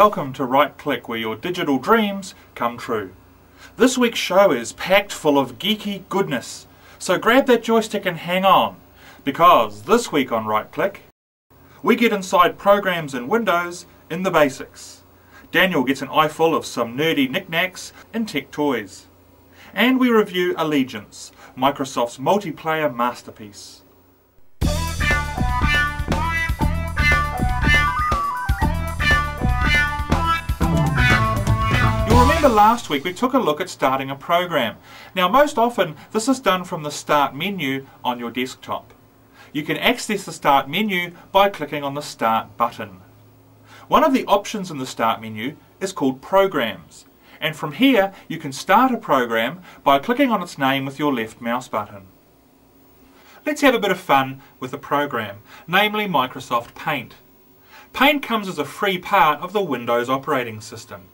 Welcome to Right Click, where your digital dreams come true. This week's show is packed full of geeky goodness, so grab that joystick and hang on, because this week on Right Click, we get inside programs in Windows in the basics. Daniel gets an eyeful of some nerdy knickknacks and tech toys. And we review Allegiance, Microsoft's multiplayer masterpiece. Remember last week we took a look at starting a program. Now most often this is done from the Start menu on your desktop. You can access the Start menu by clicking on the Start button. One of the options in the Start menu is called Programs, and from here you can start a program by clicking on its name with your left mouse button. Let's have a bit of fun with a program, namely Microsoft Paint. Paint comes as a free part of the Windows operating system.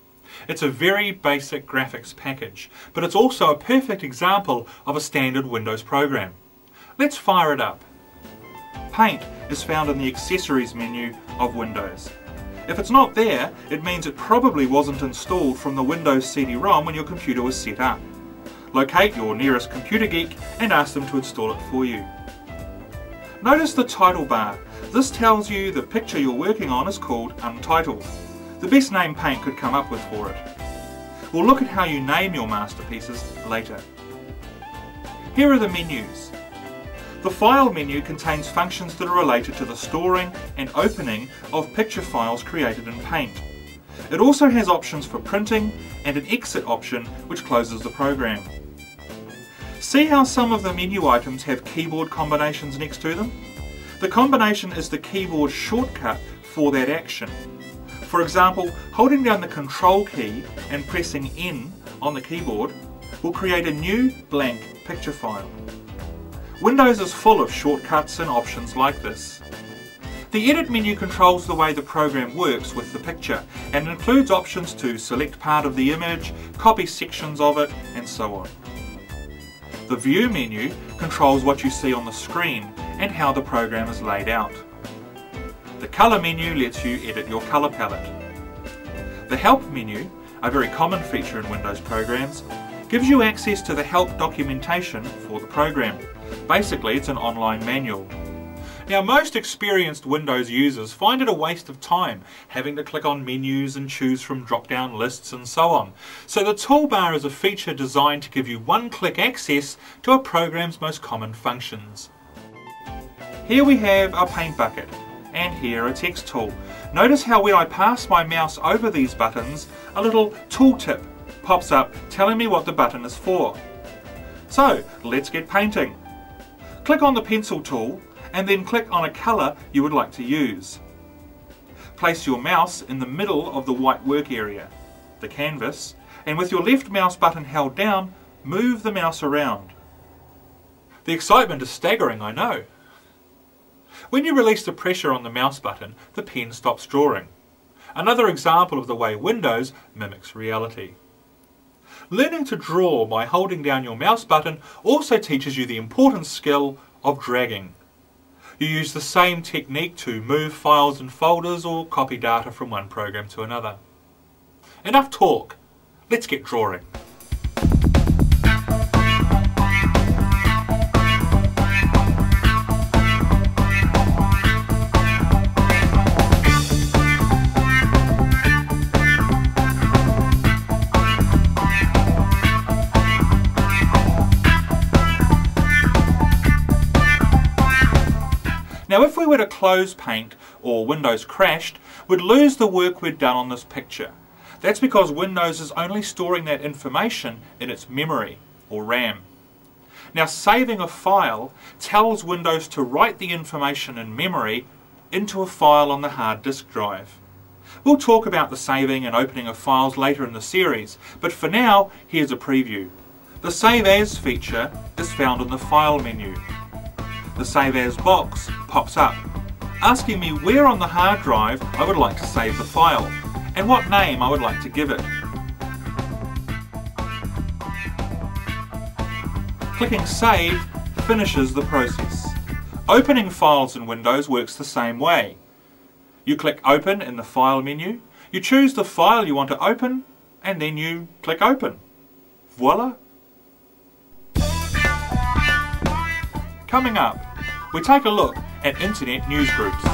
It's a very basic graphics package, but it's also a perfect example of a standard Windows program. Let's fire it up. Paint is found in the Accessories menu of Windows. If it's not there, it means it probably wasn't installed from the Windows CD-ROM when your computer was set up. Locate your nearest computer geek and ask them to install it for you. Notice the title bar. This tells you the picture you're working on is called Untitled. The best name Paint could come up with for it. We'll look at how you name your masterpieces later. Here are the menus. The File menu contains functions that are related to the storing and opening of picture files created in Paint. It also has options for printing and an exit option which closes the program. See how some of the menu items have keyboard combinations next to them? The combination is the keyboard shortcut for that action. For example, holding down the Control key and pressing N on the keyboard will create a new blank picture file. Windows is full of shortcuts and options like this. The Edit menu controls the way the program works with the picture and includes options to select part of the image, copy sections of it, and so on. The View menu controls what you see on the screen and how the program is laid out. The Colour menu lets you edit your colour palette. The Help menu, a very common feature in Windows programs, gives you access to the help documentation for the program. Basically, it's an online manual. Now, most experienced Windows users find it a waste of time having to click on menus and choose from drop-down lists and so on. So the toolbar is a feature designed to give you one-click access to a program's most common functions. Here we have our Paint bucket. And here a text tool. Notice how when I pass my mouse over these buttons, a little tooltip pops up telling me what the button is for. So let's get painting. Click on the pencil tool and then click on a colour you would like to use. Place your mouse in the middle of the white work area, the canvas, and with your left mouse button held down, move the mouse around. The excitement is staggering, I know. When you release the pressure on the mouse button, the pen stops drawing. Another example of the way Windows mimics reality. Learning to draw by holding down your mouse button also teaches you the important skill of dragging. You use the same technique to move files and folders or copy data from one program to another. Enough talk, let's get drawing. Now if we were to close Paint or Windows crashed, we'd lose the work we'd done on this picture. That's because Windows is only storing that information in its memory, or RAM. Now saving a file tells Windows to write the information in memory into a file on the hard disk drive. We'll talk about the saving and opening of files later in the series, but for now, here's a preview. The Save As feature is found in the File menu. The Save As box pops up, asking me where on the hard drive I would like to save the file, and what name I would like to give it. Clicking Save finishes the process. Opening files in Windows works the same way. You click Open in the File menu, You choose the file you want to open and then you click open. Voila! Coming up, we take a look at internet news groups.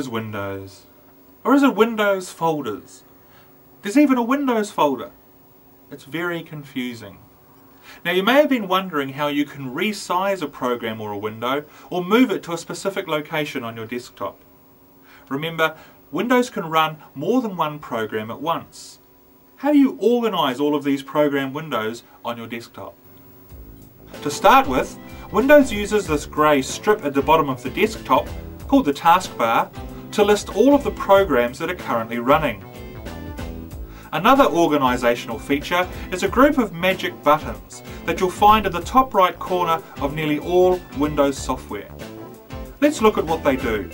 Windows. Or is it Windows folders? There's even a Windows folder. It's very confusing. Now you may have been wondering how you can resize a program or a window or move it to a specific location on your desktop. Remember, Windows can run more than one program at once. How do you organise all of these program windows on your desktop? To start with, Windows uses this grey strip at the bottom of the desktop called the taskbar to list all of the programs that are currently running. Another organisational feature is a group of magic buttons that you'll find at the top right corner of nearly all Windows software. Let's look at what they do.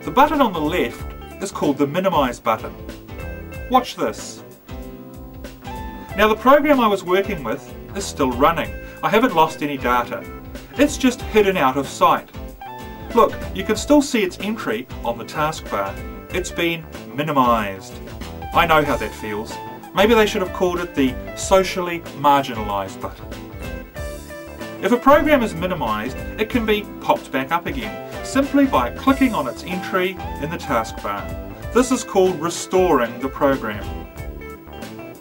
The button on the left is called the Minimize button. Watch this. Now the program I was working with is still running. I haven't lost any data. It's just hidden out of sight. Look, you can still see its entry on the taskbar. It's been minimized. I know how that feels. Maybe they should have called it the socially marginalized button. If a program is minimized, it can be popped back up again, simply by clicking on its entry in the taskbar. This is called restoring the program.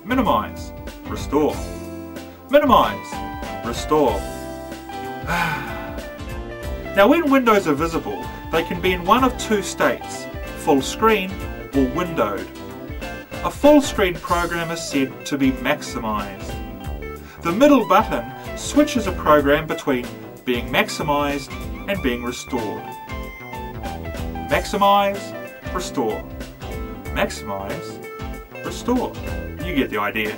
Minimize, restore. Minimize, restore. Now when windows are visible, they can be in one of two states, full screen or windowed. A full screen program is said to be maximized. The middle button switches a program between being maximized and being restored. Maximize, restore. Maximize, restore. You get the idea.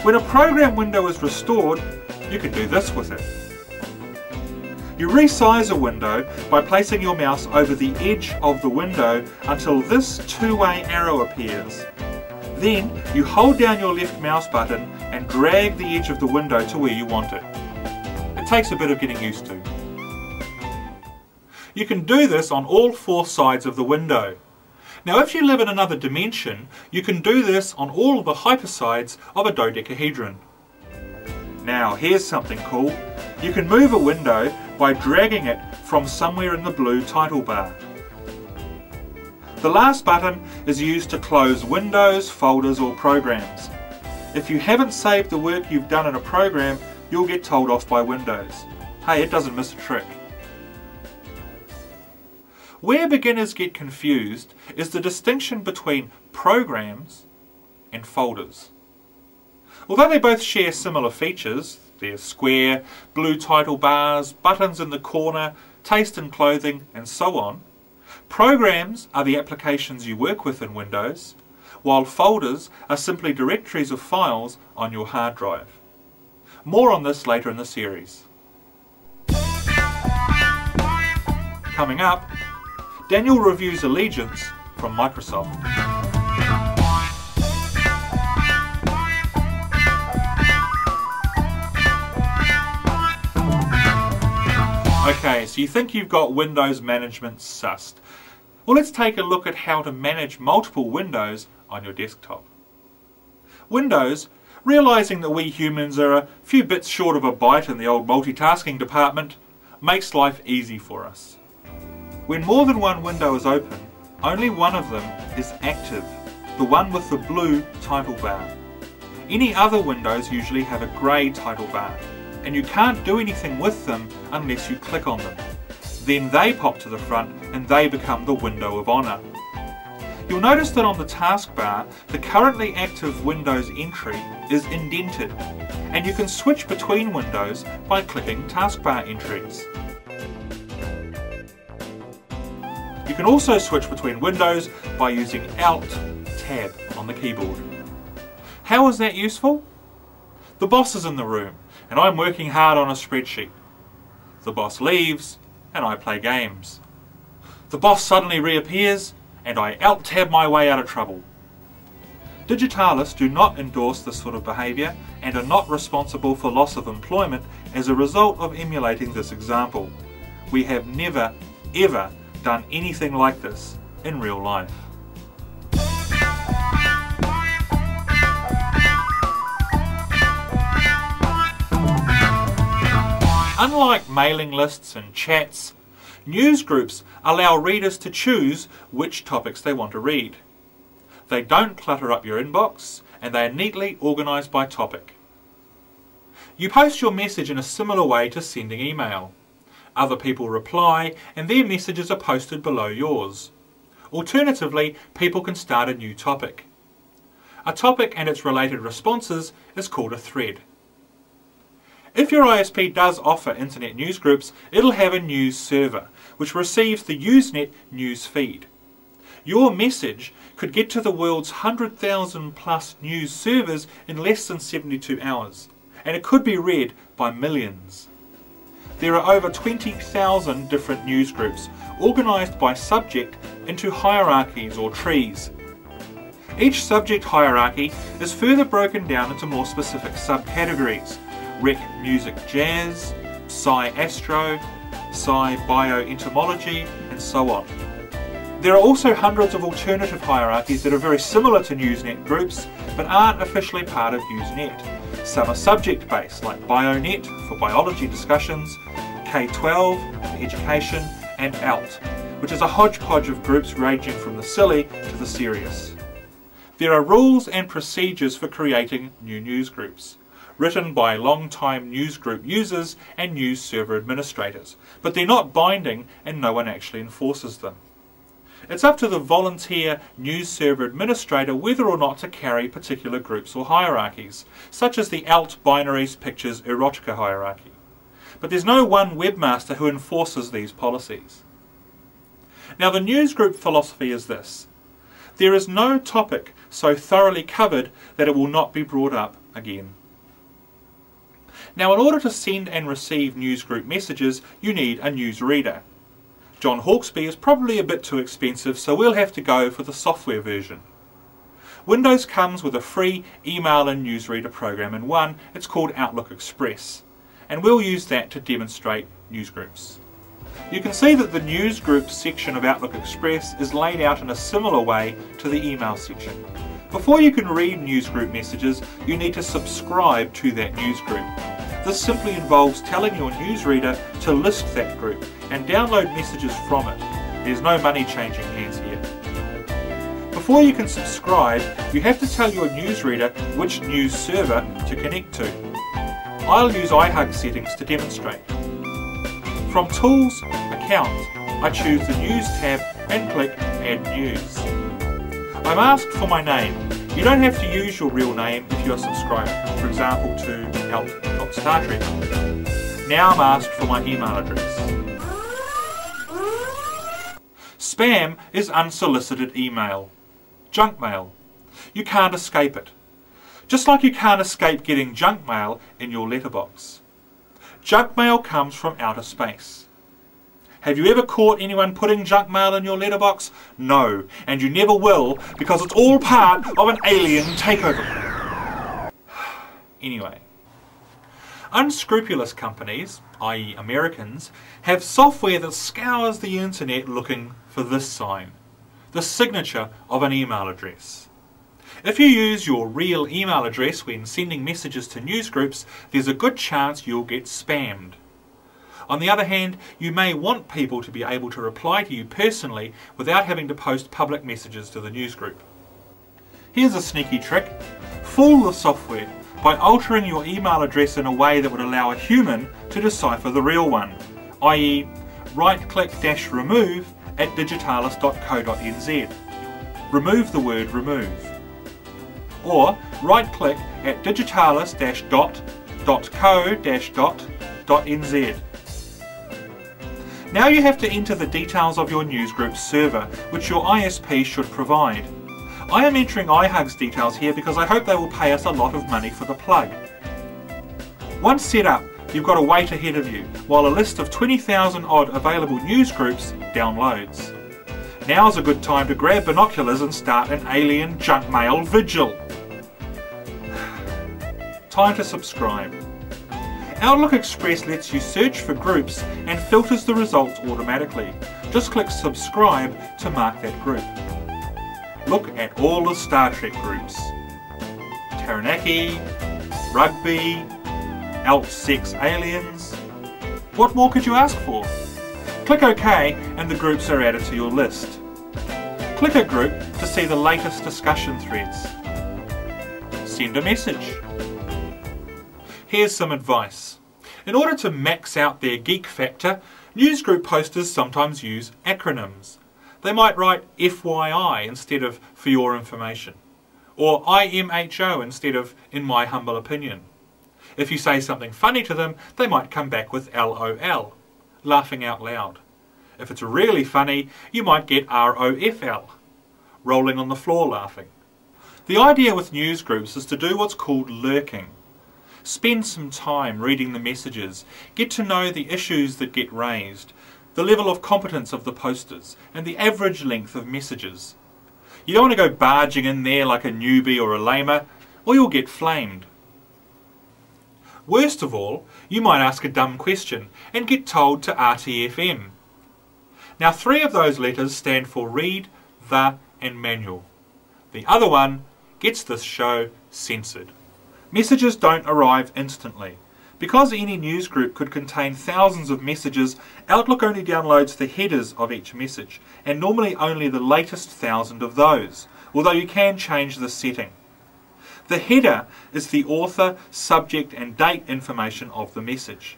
When a program window is restored, you can do this with it. You resize a window by placing your mouse over the edge of the window until this two-way arrow appears. Then you hold down your left mouse button and drag the edge of the window to where you want it. It takes a bit of getting used to. You can do this on all four sides of the window. Now if you live in another dimension, you can do this on all of the hypersides of a dodecahedron. Now here's something cool. You can move a window by dragging it from somewhere in the blue title bar. The last button is used to close windows, folders or programs. If you haven't saved the work you've done in a program, you'll get told off by Windows. Hey, it doesn't miss a trick. Where beginners get confused is the distinction between programs and folders. Although they both share similar features, they're square, blue title bars, buttons in the corner, taste in clothing, and so on, programs are the applications you work with in Windows, while folders are simply directories of files on your hard drive. More on this later in the series. Coming up, Daniel reviews Allegiance from Microsoft. Okay, so you think you've got Windows management sussed. Well, let's take a look at how to manage multiple windows on your desktop. Windows, realising that we humans are a few bits short of a bite in the old multitasking department, makes life easy for us. When more than one window is open, only one of them is active, the one with the blue title bar. Any other windows usually have a grey title bar, and you can't do anything with them unless you click on them. Then they pop to the front and they become the window of honour. You'll notice that on the taskbar, the currently active Windows entry is indented, and you can switch between windows by clicking taskbar entries. You can also switch between windows by using Alt-Tab on the keyboard. How is that useful? The boss is in the room, and I'm working hard on a spreadsheet. The boss leaves, and I play games. The boss suddenly reappears, and I Alt-Tab my way out of trouble. Digitalis do not endorse this sort of behaviour and are not responsible for loss of employment as a result of emulating this example. We have never, ever done anything like this in real life. Unlike mailing lists and chats, news groups allow readers to choose which topics they want to read. They don't clutter up your inbox, and they are neatly organised by topic. You post your message in a similar way to sending email. Other people reply, and their messages are posted below yours. Alternatively, people can start a new topic. A topic and its related responses is called a thread. If your ISP does offer internet news groups, it'll have a news server, which receives the Usenet news feed. Your message could get to the world's 100,000 plus news servers in less than 72 hours, and it could be read by millions. There are over 20,000 different news groups, organised by subject into hierarchies or trees. Each subject hierarchy is further broken down into more specific subcategories: Rec Music Jazz, Sci Astro, Sci Bioentomology, and so on. There are also hundreds of alternative hierarchies that are very similar to Usenet groups, but aren't officially part of Usenet. Some are subject-based, like BioNet for biology discussions, K-12 for education, and ALT, which is a hodgepodge of groups ranging from the silly to the serious. There are rules and procedures for creating new news groups, written by long-time newsgroup users and news server administrators, but they're not binding and no one actually enforces them. It's up to the volunteer news server administrator whether or not to carry particular groups or hierarchies, such as the Alt Binaries Pictures Erotica hierarchy. But there's no one webmaster who enforces these policies. Now, the newsgroup philosophy is this: there is no topic so thoroughly covered that it will not be brought up again. Now, in order to send and receive newsgroup messages, you need a newsreader. John Hawkesby is probably a bit too expensive, so we'll have to go for the software version. Windows comes with a free email and newsreader program in one. It's called Outlook Express, and we'll use that to demonstrate newsgroups. You can see that the newsgroups section of Outlook Express is laid out in a similar way to the email section. Before you can read newsgroup messages, you need to subscribe to that newsgroup. This simply involves telling your newsreader to list that group and download messages from it. There's no money changing hands here. Before you can subscribe, you have to tell your newsreader which news server to connect to. I'll use iHug settings to demonstrate. From Tools, Account, I choose the News tab and click Add News. I'm asked for my name. You don't have to use your real name if you're subscribed, for example to Star Trek. Now I'm asked for my email address. Spam is unsolicited email. Junk mail. You can't escape it. Just like you can't escape getting junk mail in your letterbox. Junk mail comes from outer space. Have you ever caught anyone putting junk mail in your letterbox? No, and you never will, because it's all part of an alien takeover. Anyway. Unscrupulous companies, i.e. Americans, have software that scours the internet looking for this sign, the signature of an email address. If you use your real email address when sending messages to newsgroups, there's a good chance you'll get spammed. On the other hand, you may want people to be able to reply to you personally without having to post public messages to the newsgroup. Here's a sneaky trick. Fool the software by altering your email address in a way that would allow a human to decipher the real one, i.e. right-click-remove at digitalis.co.nz. Remove the word remove. Or right-click at digitalis-.co.nz. Now you have to enter the details of your newsgroup server, which your ISP should provide. I am entering iHug's details here because I hope they will pay us a lot of money for the plug. Once set up, you've got to wait ahead of you, while a list of 20,000 odd available newsgroups downloads. Now's a good time to grab binoculars and start an alien junk mail vigil. Time to subscribe. Outlook Express lets you search for groups and filters the results automatically. Just click subscribe to mark that group. Look at all the Star Trek groups. Taranaki, Rugby, Alt Sex Aliens. What more could you ask for? Click OK and the groups are added to your list. Click a group to see the latest discussion threads. Send a message. Here's some advice. In order to max out their geek factor, newsgroup posters sometimes use acronyms. They might write FYI instead of for your information, or IMHO instead of in my humble opinion. If you say something funny to them, they might come back with LOL, laughing out loud. If it's really funny, you might get ROFL, rolling on the floor laughing. The idea with newsgroups is to do what's called lurking. Spend some time reading the messages, get to know the issues that get raised, the level of competence of the posters, and the average length of messages. You don't want to go barging in there like a newbie or a lamer, or you'll get flamed. Worst of all, you might ask a dumb question and get told to RTFM. Now 3 of those letters stand for read, the and manual. The other one gets this show censored. Messages don't arrive instantly. Because any newsgroup could contain thousands of messages, Outlook only downloads the headers of each message, and normally only the latest 1,000 of those, although you can change the setting. The header is the author, subject and date information of the message.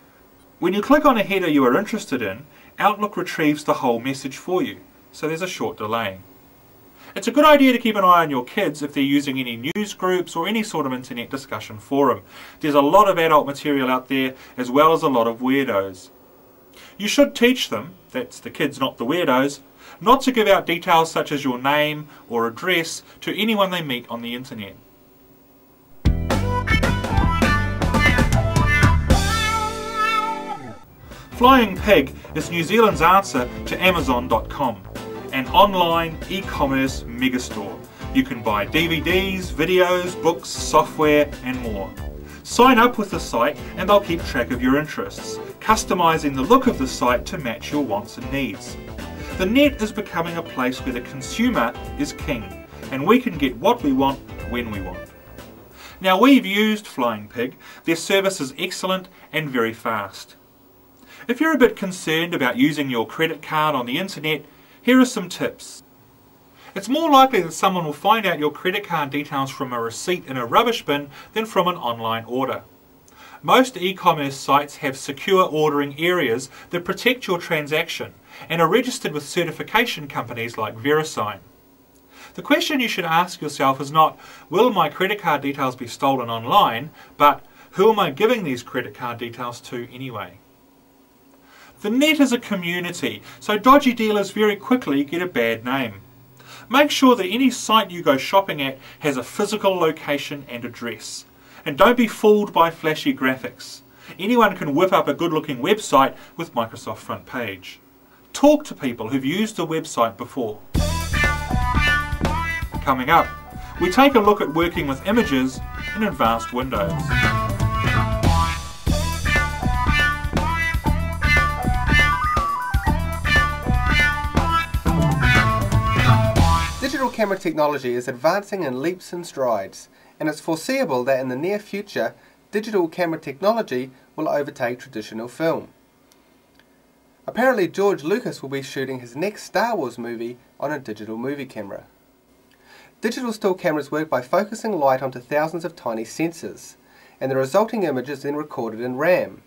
When you click on a header you are interested in, Outlook retrieves the whole message for you, so there's a short delay. It's a good idea to keep an eye on your kids if they're using any news groups or any sort of internet discussion forum. There's a lot of adult material out there, as well as a lot of weirdos. You should teach them, that's the kids not the weirdos, not to give out details such as your name or address to anyone they meet on the internet. Flying Pig is New Zealand's answer to Amazon.com. An online e-commerce megastore. You can buy DVDs, videos, books, software and more. Sign up with the site and they'll keep track of your interests, customizing the look of the site to match your wants and needs. The net is becoming a place where the consumer is king, and we can get what we want when we want. Now we've used Flying Pig. Their service is excellent and very fast. If you're a bit concerned about using your credit card on the internet, here are some tips. It's more likely that someone will find out your credit card details from a receipt in a rubbish bin than from an online order. Most e-commerce sites have secure ordering areas that protect your transaction and are registered with certification companies like VeriSign. The question you should ask yourself is not, will my credit card details be stolen online, but who am I giving these credit card details to anyway? The net is a community, so dodgy dealers very quickly get a bad name. Make sure that any site you go shopping at has a physical location and address. And don't be fooled by flashy graphics. Anyone can whip up a good-looking website with Microsoft Front Page. Talk to people who've used the website before. Coming up, we take a look at working with images in advanced Windows. Digital camera technology is advancing in leaps and strides, and it's foreseeable that in the near future, digital camera technology will overtake traditional film. Apparently George Lucas will be shooting his next Star Wars movie on a digital movie camera. Digital still cameras work by focusing light onto thousands of tiny sensors, and the resulting image is then recorded in RAM.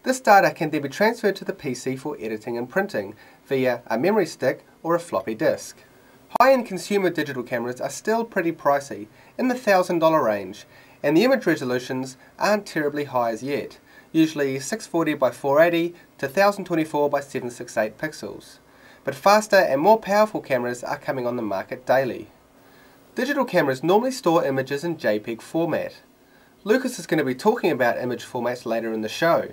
This data can then be transferred to the PC for editing and printing via a memory stick or a floppy disk. High-end consumer digital cameras are still pretty pricey, in the $1,000 range, and the image resolutions aren't terribly high as yet, usually 640 by 480 to 1024 by 768 pixels. But faster and more powerful cameras are coming on the market daily. Digital cameras normally store images in JPEG format. Lucas is going to be talking about image formats later in the show.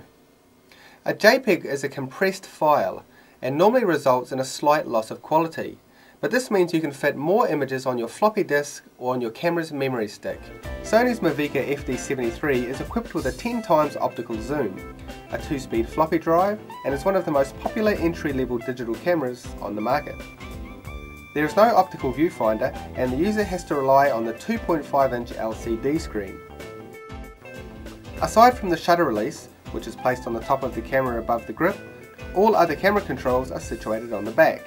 A JPEG is a compressed file, and normally results in a slight loss of quality. But this means you can fit more images on your floppy disk or on your camera's memory stick. Sony's Mavica FD73 is equipped with a 10 times optical zoom, a 2-speed floppy drive, and is one of the most popular entry-level digital cameras on the market. There is no optical viewfinder, and the user has to rely on the 2.5-inch LCD screen. Aside from the shutter release, which is placed on the top of the camera above the grip, all other camera controls are situated on the back.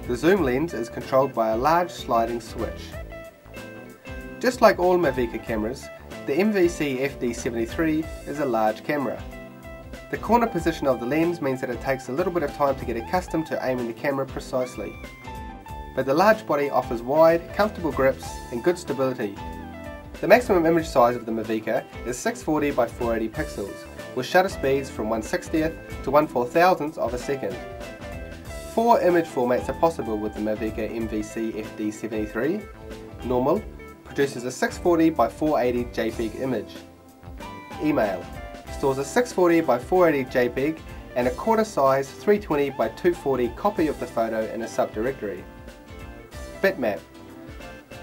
The zoom lens is controlled by a large sliding switch. Just like all Mavica cameras, the MVC FD73 is a large camera. The corner position of the lens means that it takes a little bit of time to get accustomed to aiming the camera precisely. But the large body offers wide, comfortable grips and good stability. The maximum image size of the Mavica is 640 by 480 pixels, with shutter speeds from 1/60th to 1/4000th of a second. 4 image formats are possible with the Mavica MVC FD73. Normal produces a 640 by 480 JPEG image. Email stores a 640 by 480 JPEG and a quarter size 320 by 240 copy of the photo in a subdirectory. Bitmap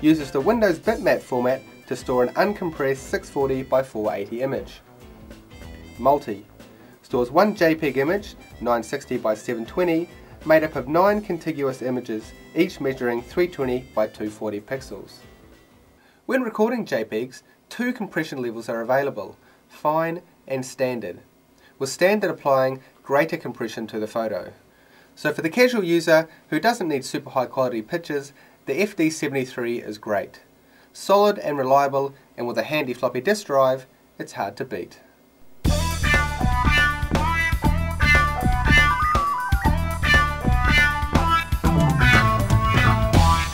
uses the Windows bitmap format to store an uncompressed 640 by 480 image. Multi stores one JPEG image, 960 by 720, made up of 9 contiguous images, each measuring 320 by 240 pixels. When recording JPEGs, 2 compression levels are available, fine and standard, with standard applying greater compression to the photo. So for the casual user who doesn't need super high quality pictures, the FD73 is great. Solid and reliable, and with a handy floppy disk drive, it's hard to beat.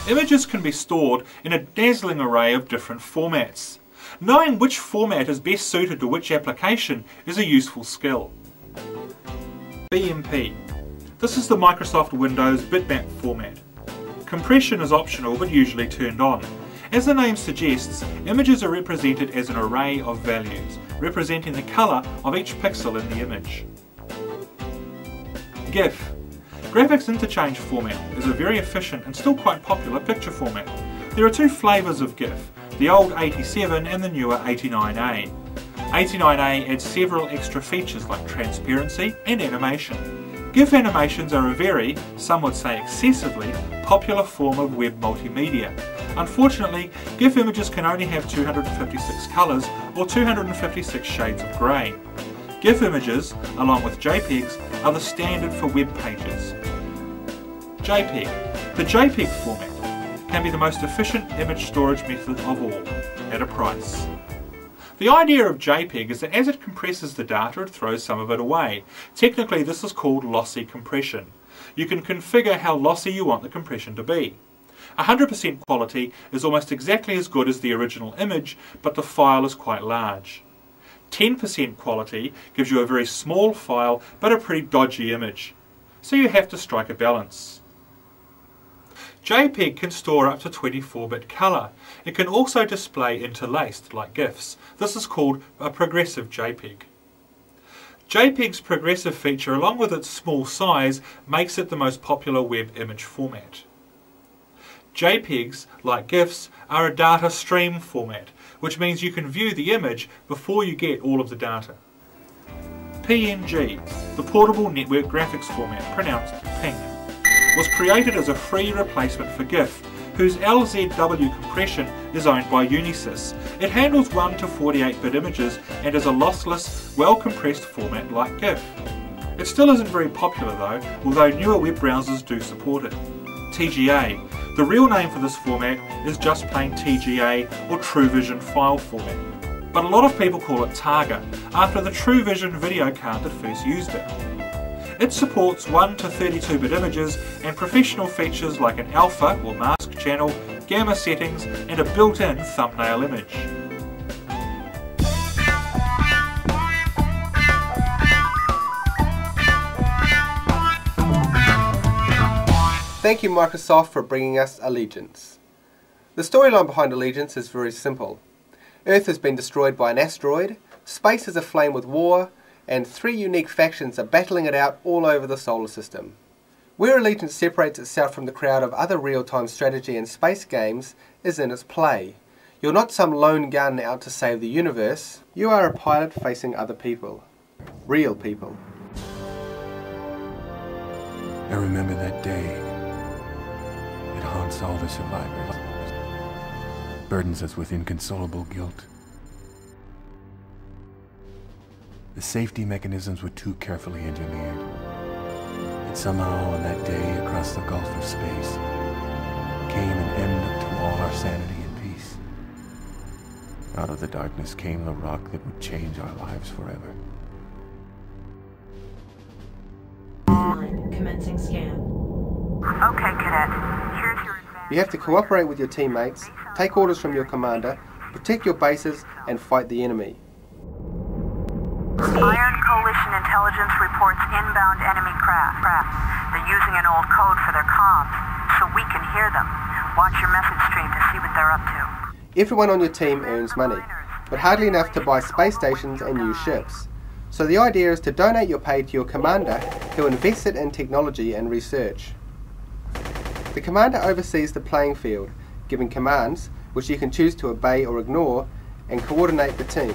Images can be stored in a dazzling array of different formats. Knowing which format is best suited to which application is a useful skill. BMP. This is the Microsoft Windows bitmap format. Compression is optional but usually turned on. As the name suggests, images are represented as an array of values, representing the colour of each pixel in the image. GIF. Graphics Interchange format is a very efficient and still quite popular picture format. There are 2 flavours of GIF, the old 87 and the newer 89A. 89A adds several extra features like transparency and animation. GIF animations are a very, some would say excessively, popular form of web multimedia. Unfortunately, GIF images can only have 256 colours or 256 shades of grey. GIF images, along with JPEGs, are the standard for web pages. JPEG. The JPEG format can be the most efficient image storage method of all, at a price. The idea of JPEG is that as it compresses the data, it throws some of it away. Technically, this is called lossy compression. You can configure how lossy you want the compression to be. 100% quality is almost exactly as good as the original image, but the file is quite large. 10% quality gives you a very small file but a pretty dodgy image, so you have to strike a balance. JPEG can store up to 24-bit colour. It can also display interlaced like GIFs. This is called a progressive JPEG. JPEG's progressive feature, along with its small size, makes it the most popular web image format. JPEGs, like GIFs, are a data stream format, which means you can view the image before you get all of the data. PNG, the Portable Network Graphics format, pronounced PNG, was created as a free replacement for GIF, whose LZW compression is owned by Unisys. It handles 1 to 48-bit images and is a lossless, well-compressed format like GIF. It still isn't very popular though, although newer web browsers do support it. TGA. The real name for this format is just plain TGA or True Vision file format, but a lot of people call it Targa after the True Vision video card that first used it. It supports 1 to 32-bit images and professional features like an alpha or mask channel, gamma settings and a built-in thumbnail image. Thank you Microsoft for bringing us Allegiance. The storyline behind Allegiance is very simple. Earth has been destroyed by an asteroid, space is aflame with war, and 3 unique factions are battling it out all over the solar system. Where Allegiance separates itself from the crowd of other real-time strategy and space games is in its play. You're not some lone gun out to save the universe, you are a pilot facing other people. Real people. I remember that day. It haunts all the survivors. Burdens us with inconsolable guilt. The safety mechanisms were too carefully engineered. And somehow on that day across the gulf of space came an end to all our sanity and peace. Out of the darkness came the rock that would change our lives forever. Commencing scan. Okay, Cadet. Here's your advantage. You have to cooperate with your teammates, take orders from your commander, protect your bases, and fight the enemy. Iron Coalition Intelligence reports inbound enemy craft. They're using an old code for their comms, so we can hear them. Watch your message stream to see what they're up to. Everyone on your team earns money, but hardly enough to buy space stations and new ships. So the idea is to donate your pay to your commander, who invests it in technology and research. The commander oversees the playing field, giving commands, which you can choose to obey or ignore, and coordinate the team.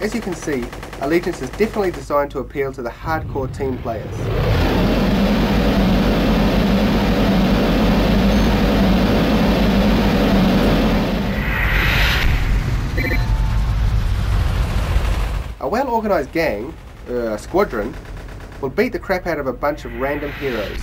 As you can see, Allegiance is definitely designed to appeal to the hardcore team players. A well-organised gang, a squadron, will beat the crap out of a bunch of random heroes.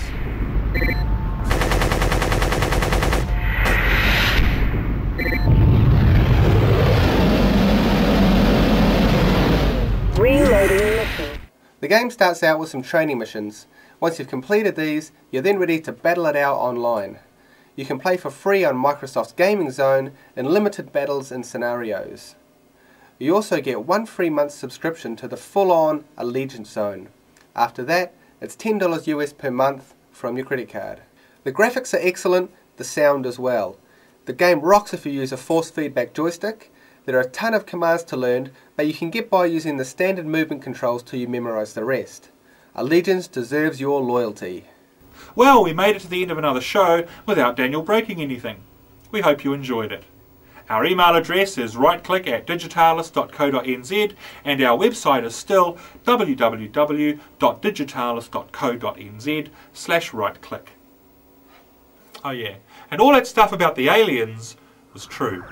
Reloading mission. The game starts out with some training missions. Once you've completed these, you're then ready to battle it out online. You can play for free on Microsoft's Gaming Zone in limited battles and scenarios. You also get 1 free month subscription to the full-on Allegiance Zone. After that, it's $10 US per month from your credit card. The graphics are excellent, the sound as well. The game rocks if you use a force feedback joystick. There are a ton of commands to learn, but you can get by using the standard movement controls till you memorise the rest. Allegiance deserves your loyalty. Well, we made it to the end of another show without Daniel breaking anything. We hope you enjoyed it. Our email address is rightclick@digitalis.co.nz and our website is still www.digitalis.co.nz/rightclick. Oh yeah, and all that stuff about the aliens was true.